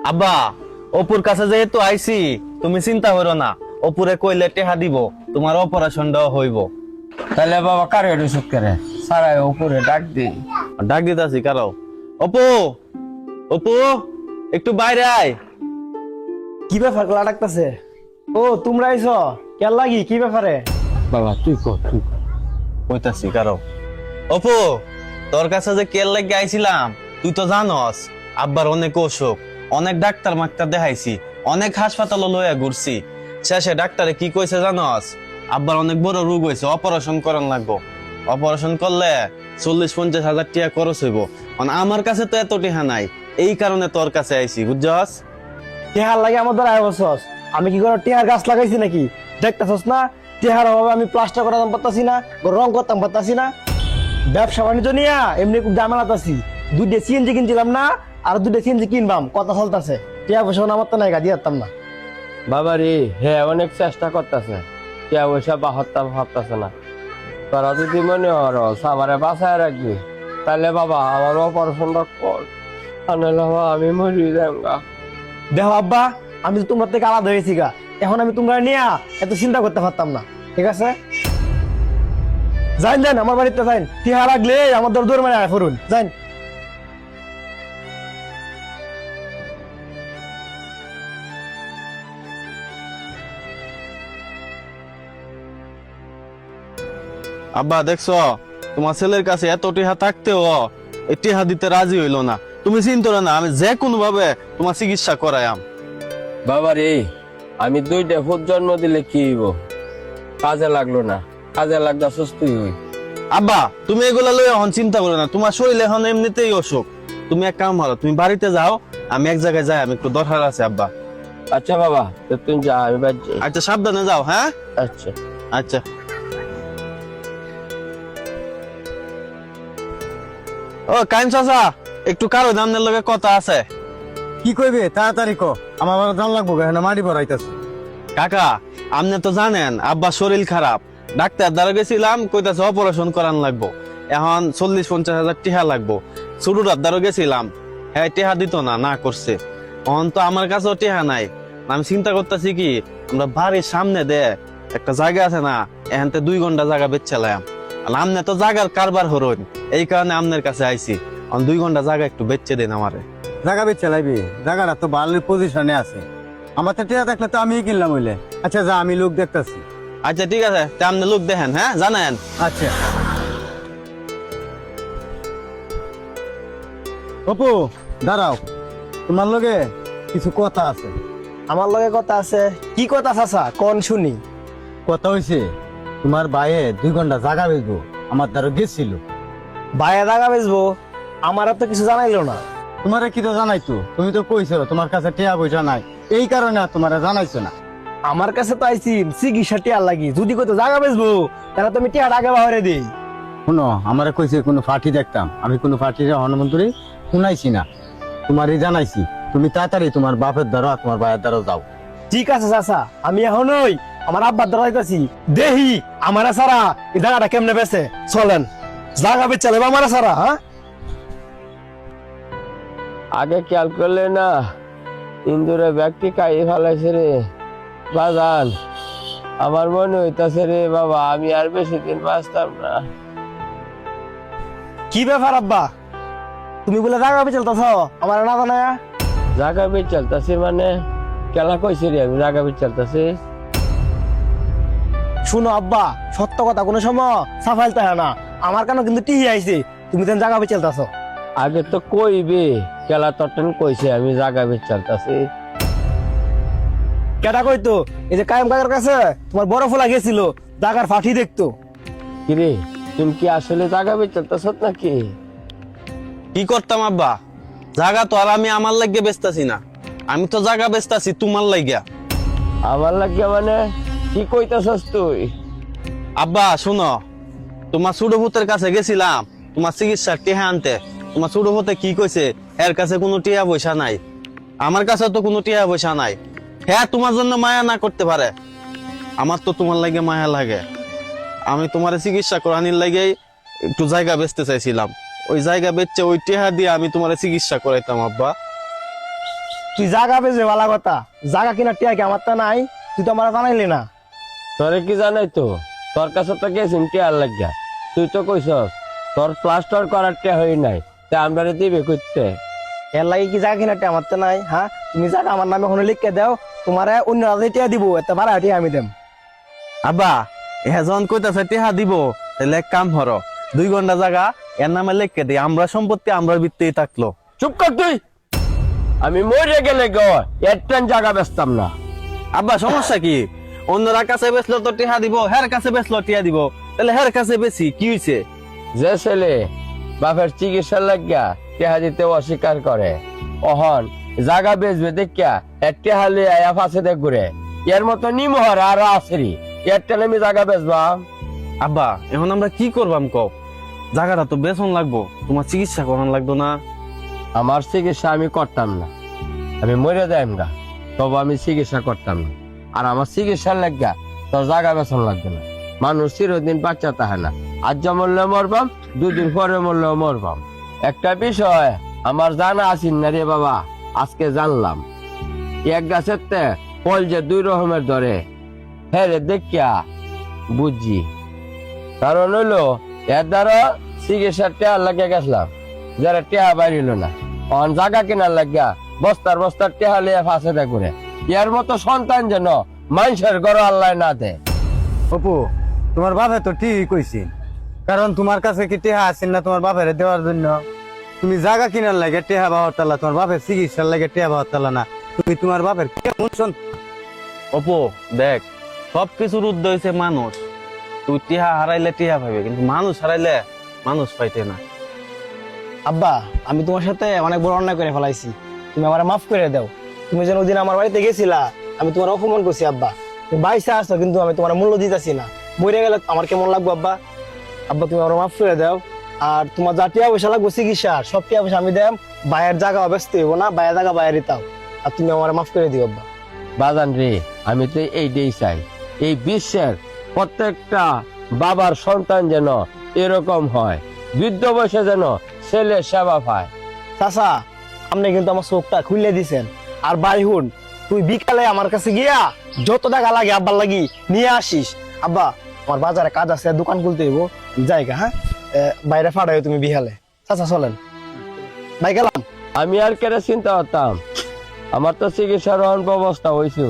আব্বা, অপুর কাছে যেহেতু আইছি, তুমি চিন্তা করো না। অপুরে কইলে টেহা দিব, তোমার অপারেশনটাও হইব। তাহলে বাবা কারে ওষুধ করে সারাই উপরে ডাক দি। ডাক দিতাছি কারো। অপু, অপু, একটু বাইরে আয়। কি ব্যাপার গলা ডাকতেছে? ও তোমরা আইছো কেন লাগি? কি ব্যাপারে? বাবা তুই কর তুই কর। কইতাছি কারো। অপু, তোর কাছে যে কেল লাগে আইছিলাম, তুই তো জানস আব্বার অনেক অসুখ, অনেক ডাক্তার মাক্তার দেখাইছি, অনেক হাসপাতাল লইয়া ঘুরছি। শেষে ডাক্তারে কি কইছে জানস? আব্বার অনেক বড় রোগ হয়েছে, অপারেশন করান লাগবো। অপারেশন করলে 40-50 হাজার টাকা খরচ হইব। আমার কাছে তো এত টাকা নাই, এই কারণে তোর কাছে আইছি, বুঝছস? টেহার লাগে আমার দ্বারা বছর আমি কি করে টেহার গাছ লাগাইছি নাকি? দেখতেছস না টেহার অভাবে আমি প্লাস্টার করতাম পারতাছি না, রং করতাম পারতাছি না। ব্যবসা বাণিজ্য নিয়ে এমনি খুব জামেলাত আছি। 2টা সিএনজি কিনছিলাম না, আর 2টা সিএনজি কিনবাম, কথা চলতেছে। টেহা পয়সা আমার তো নাই, গাড়ি দিতাম না। বাবা রে হ্যাঁ অনেক চেষ্টা করতেছে, কে ওইসব বাহত্তা ভাবতেছে না। তোরা যদি মনে হরো আমারে বাঁচায় রাখবি, তাহলে বাবা আমার অপারেশনটা কর, নাহলে বাবা আমি মরি যাঙ্গা। দেখো আব্বা, আমি তো তোমার থেকে আলাদা হয়েছি গা, এখন আমি তোমরা নিয়ে এত চিন্তা করতে পারতাম না, ঠিক আছে? যাইন যাইন আমার বাড়িতে যাইন, টিহা লাগলে আমার দৌড় মানে আয় করুন, যাইন। আব্বা দেখছো, তোমার ছেলের কাছে এত টিহা থাকতেও এই টিহা দিতে রাজি হইলো না। তুমি চিন্তা করো না, আমি যে কোনো ভাবে তোমার চিকিৎসা করাইম। বাবা রে আমি 2টা ফুট জন্ম দিলে কি হইব? কাজে লাগলো না, কাজে লাগলে সুস্থই হই। আব্বা, তুমি এগুলা লই এখন চিন্তা করো না, তোমার শরীর এখন এমনিতেই অসুখ। তুমি এক কাম করো, তুমি বাড়িতে যাও, আমি এক জায়গায় যাই, আমি একটু দরকার আছে আব্বা। আচ্ছা বাবা তো তুমি যা, আমি বাদ যাই। আচ্ছা সাবধানে যাও, হ্যাঁ? আচ্ছা আচ্ছা। ও কাইম চাচা, একটু কারো দামনের লগে কথা আছে। কি কইবে তাড়াতাড়ি ক, আমার আবার জান লাগবো কেন মাটি ভরাইতেছে। কাকা, আপনি তো জানেন আব্বা শরীর খারাপ, ডাক্তার দ্বারা গেছিলাম, কইতাছে অপারেশন করান লাগবো। এখন 40-50 হাজার টিহা লাগবো। ছোটটার দ্বারা গেছিলাম, হ্যাঁ টিহা দিত না, না করছে। এখন তো আমার কাছেও টিহা নাই। আমি চিন্তা করতেছি কি, আমরা বাড়ির সামনে দে একটা জায়গা আছে না, এখানতে 2 ঘন্টা জায়গা বেচছিলাম। আর আমনে তো জায়গার কারবার হরুন, এই কারণে আপনার কাছে আইছি। 2 ঘন্টা জায়গা একটু বেচে দিন আমারে। জায়গা বেচ চালাইবি, জায়গাটা তো ভালো পজিশনে আছে, আমার তো টিয়া দেখলে তো আমি কিনলাম হইলে। আচ্ছা যা, আমি লোক দেখতেছি। আচ্ছা ঠিক আছে, তা আপনি লোক দেখেন, হ্যাঁ জানেন। আচ্ছা অপু দাঁড়াও, তোমার লগে কিছু কথা আছে। আমার লগে কথা আছে? কি কথা চাচা, কোন শুনি। কথা হইছে তোমার ভাইয়ে 2 ঘন্টা জায়গা বেচবো, আমার দ্বারা গেছিল। ভাইয়া জায়গা বেচবো? আমার তো কিছু জানাইলো না। তোমারে কি তো জানাইতো, তুমি তো কইছো তোমার কাছে টিয়া পয়সা নাই, এই কারণে আর তোমারে জানাইছো না। আমার কাছে তো আইছি চিকিৎসা টিয়ার লাগি, যদি কত জায়গা বেচবো তাহলে তুমি টিয়ার আগে বাহরে দিই। শুনো, আমারে কইছে কোনো ফাটি দেখতাম, আমি কোনো ফাটির হনুমন্তরী শুনাইছি না, তোমারই জানাইছি। তুমি তাড়াতাড়ি তোমার বাপের দ্বারা তোমার ভাইয়ের দ্বারা যাও। ঠিক আছে চাচা, আমি এখন ওই আমার আব্বার দ্বারা যাইতাছি, দেহি আমার সারা এই জায়গাটা কেমনে বেচে, চলেন জায়গা বেচে চালাবো আমার সারা। হ্যাঁ আগে খেয়াল করলে না, ইন্দুরে ব্যক্তি খাইয়ে ফেলাইছে রে বাজান। আমার মনে হইতাছে রে বাবা আমি আর বেশি দিন বাঁচতাম না। কি ব্যাপার আব্বা, তুমি বলে জায়গা বেচে চলতেছ আমার না জানা? জাগা বেচ চলতেছে মানে কেলা কইছে রে, আমি জাগা বেচ চলতেছে। শুনো আব্বা, সত্য কথা কোনো সময় সাফাইলতে হয় না, আমার কেন কিন্তু টিহি আইছে, তুমি তেন জায়গা বেচে চলতেছ। আগে তো কইবে কেলা তটন কইছে আমি জাগা বেচ চলতেছি। কেটা কইতো? এই যে কায়েম কাকার কাছে তোমার বড় ফোলা গেছিল জাগার ফাটি দেখতো। কিরে তুমি কি আসলে জাগা বেচ চলতেছ নাকি? কি করতাম আব্বা, জায়গা তো আর আমি আমার লাগিয়ে বেচতাছি না, আমি তো জায়গা বেচতাছি তোমার লাগিয়া। আমার লাগিয়া মানে কি কইতাছস তুই? আব্বা শুনো, তোমার ছোট ভূতের কাছে গেছিলাম তোমার চিকিৎসার টিহা আনতে। তোমার ছোট ভূতে কি কইছে, এর কাছে কোনো টিয়া পয়সা নাই, আমার কাছে তো কোনো টিয়া পয়সা নাই। হ্যাঁ তোমার জন্য মায়া না করতে পারে, আমার তো তোমার লাগে মায়া লাগে। আমি তোমার চিকিৎসা করানির লাগে একটু জায়গা বেচতে চাইছিলাম, ওই জায়গা বেচছে ওই টিহা দিয়ে আমি তোমার চিকিৎসা করাইতাম আব্বা। তুই জাগা বেজে ভালো কথা, জাগা কিনা টিয়া কি আমার তা নাই? তুই তো আমার জানাইলি না। তোরে কি জানাই তো, তোর কাছে তো গেছিন টিয়ার লাগিয়া, তুই তো কইছস তোর প্লাস্টার করার টিয়া হই নাই, তা আমরা দিবে করতে। এর লাগে কি জাগা কিনা টিয়া আমার তা নাই? হ্যাঁ, তুমি জাগা আমার নামে হনে লিখে দাও, তোমারে অন্য রাতে টিয়া দিব, এত ভাড়া টিয়া আমি দেম। আব্বা এখন কইতাছে টিহা দিব, তাহলে এক কাম হরো, 2 ঘন্টা জায়গা এর নামে লিখে দিই, আমরা সম্পত্তি আমরা ভিত্তিই থাকলো। চুপ কর তুই, আমি মরে গেলে গো একটান জায়গা বেচতাম না। আব্বা সমস্যা কি? অন্যরা কাছে বেচলো তো টিহা দিব, হের কাছে বেচলো টিহা দিব, তাহলে হের কাছে বেশি কি হইছে? যে ছেলে বাপের চিকিৎসার লাগিয়া টেহা দিতে অস্বীকার করে, অহন জাগা বেচবে দেখিয়া এক টেহা লিয়ে আয়া ফাঁসে দেখ ঘুরে, এর মতো নিমহর আর আসেরি এর টেলে আমি জাগা বেচবাম। আব্বা এখন আমরা কি করবাম কও? জায়গাটা তো বেচন লাগবো, তোমার চিকিৎসা করান লাগতো না? আমার চিকিৎসা আমি করতাম না, আমি মরে যাইম গা, তবু আমি চিকিৎসা করতাম না। আর আমার চিকিৎসার লাগিয়া তোর জাগা বেচন লাগবে না। মানুষ চিরদিন বাচ্চা তাহে না, আজ মরলে মরবাম, 2 দিন পরে মরলেও মরবাম। একটা বিষয় আমার জানা আছিস না রে বাবা, আজকে জানলাম। এক গাছের তে ফল যে 2 রকমের ধরে, হ্যাঁ রে দেখিয়া বুঝছি। কারণ হইলো এর দ্বারা চিকিৎসার টেহা লাগিয়া গেছিলাম, যারা টেহা বাইরিল না, অন জাগা কেনার লাগিয়া বস্তার বস্তার টেহা লিয়ে ফাঁসে দেখ ঘুরে। এর মতো সন্তান যেন মানুষের ঘর আল্লাহ না দে। অপু, তোমার বাপে তো ঠিকই কইছি, কারণ তোমার কাছে কি টেহা আসেন না তোমার বাপের দেওয়ার জন্য? তুমি জায়গা কিনার লাগে টেহা বাবার তালা, তোমার বাপের চিকিৎসার লাগে টেহা বাবার তালা না। তুমি তোমার বাপের কেমন অপো দেখ, সবকিছুর উদ্দেশ্য হইছে মানুষ। তুই টিহা হারাইলে টিহা পাইবে, কিন্তু মানুষ হারাইলে মানুষ পাইতে না। আব্বা আমি তোমার সাথে অনেক বড় অন্যায় করে ফেলাইছি, তুমি আমার মাফ করে দাও। তুমি যেন ওদিন আমার বাড়িতে গেছিলা, আমি তোমার অপমান করছি আব্বা। তুমি বাইসে আসছো কিন্তু আমি তোমার মূল্য দিতেছি না, মরে গেলে আমার কেমন লাগবো আব্বা? আব্বা তুমি আমার মাফ করে দাও। আর তোমার যা টিয়া পয়সা লাগবো চিকিৎসার, সব টিয়া পয়সা আমি দেম, বাইরের জায়গা ব্যস্ত হইব না, বাইরের জায়গা বাইরে দিতাও। আর তুমি আমার মাফ করে দিও আব্বা। বাজান রে, আমি তো এইটাই চাই, এই বিশ্বের প্রত্যেকটা বাবার সন্তান যেন এরকম হয়, বৃদ্ধ বয়সে যেন ছেলে সেবা পায়। চাচা আপনি কিন্তু আমার চোখটা খুলে দিছেন। আর ভাই হুন, তুই বিকালে আমার কাছে গিয়া যত টাকা লাগে আব্বার লাগি নিয়ে আসিস। আব্বা আমার বাজারে কাজ আছে, দোকান খুলতে হইব, জায়গা হ্যাঁ বাইরে ফাড়াই তুমি বিহালে। চাচা চলেন, ভাই গেলাম। আমি আর কেন চিন্তা করতাম, আমার তো চিকিৎসার ব্যবস্থা হয়েছে।